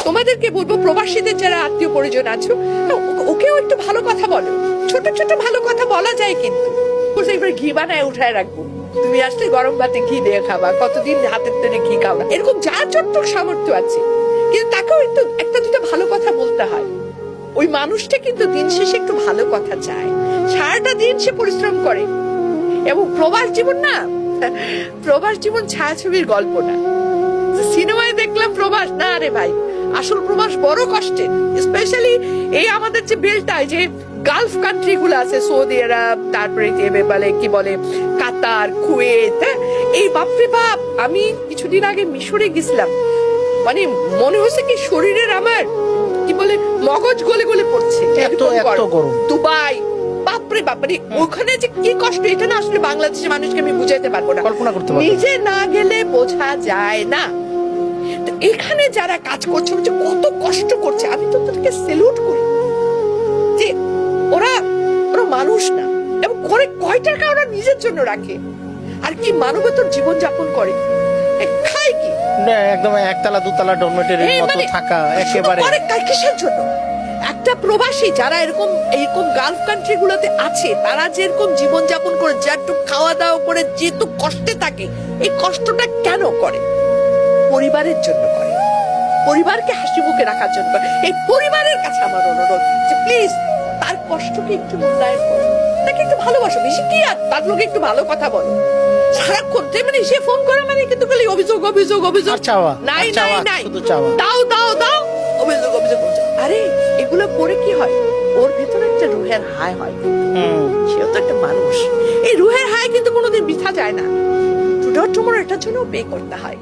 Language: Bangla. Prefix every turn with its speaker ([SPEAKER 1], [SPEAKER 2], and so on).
[SPEAKER 1] তোমাদেরকে বলবো, প্রবাসীদের যারা আত্মীয় পরিজন আছো, ওকেও একটু ভালো কথা বলো। ছোট ছোট ভালো কথা বলা যায়, কিন্তু এবার ঘি বানায় উঠায় রাখবো, তুমি আসলে গরম ভাতে ঘি দিয়ে খাবা, কতদিন হাতের তেলে ঘি খাওয়া, এরকম যা চট্টক সামর্থ্য আছে, কিন্তু তাকেও একটু একটা দুটো ভালো কথা বলতে হয়। ওই মানুষটা কিন্তু দিন শেষে একটু ভালো কথা চায়, সারাটা দিন সে পরিশ্রম করে। এবং প্রবাস জীবন না, প্রবাস জীবন ছায়াছবির গল্প না। সিনেমায় দেখলাম প্রবাস, না রে ভাই, আসল প্রবাস বড় কষ্টের। স্পেশালি এই আমাদের যে বেলটায় যে গালফ কান্ট্রি গুলো আছে, সৌদি আরব, তারপরে কি বলে কাতার, কুয়েত, এই বাপরে বাপ। আমি কিছুদিন আগে মিশরে গেছিলাম, মানে মনে হচ্ছে কি শরীরের আমার কি বলে মগজ গলে গলে পড়ছে, এত গরম। দুবাই, বাপরে বাপ, মানে ওখানে যে কি কষ্ট, এটা না আসলে বাংলাদেশের মানুষকে আমি বুঝাইতে পারবো না,
[SPEAKER 2] কল্পনা করতে পারবো না।
[SPEAKER 1] নিজে না গেলে বোঝা যায় না। তো এখানে যারা কাজ করছে, কত কষ্ট করছে, আমি তো তাদেরকে স্যালুট করি যে ওরা মানুষ না। এবং কয় টাকা ওরা নিজের জন্য রাখে, আর কি মানবতার জীবন যাপন করে, খায় কি
[SPEAKER 2] একদম একতলা দুতলা ডরমেটরির মতো থাকা, একেবারে
[SPEAKER 1] কিসের জন্য? একটা প্রবাসী যারা এরকম গালফ কান্ট্রি গুলোতে আছে, তারা যেরকম জীবন যাপন করে, যেটুকু খাওয়া দাওয়া করে, যেহেতু কষ্টে থাকে, এই কষ্টটা কেন করে? পরিবারের জন্য করে, পরিবারকে হাসি মুখে রাখার জন্য করে। এই পরিবারের কাছে আমার অনুরোধ যে প্লিজ তার কষ্টকে একটু মূল্যায়ন করো, তাকে একটু ভালোবাসো, বেশি কি আর তার লোকে একটু ভালো কথা বলো। সারাক্ষণ মানে সে ফোন করে মানে কিন্তু খালি অভিযোগ অভিযোগ অভিযোগ, নাই নাই নাই, দাও দাও দাও, অভিযোগ অভিযোগ। আরে এগুলো করে কি হয়, ওর ভেতরে একটা রুহের হায় হয়, সেও তো একটা মানুষ। এই রুহের হায় কিন্তু কোনোদিন বৃথা যায় না, টুডে টুমরো এটার জন্য পে করতে হয়।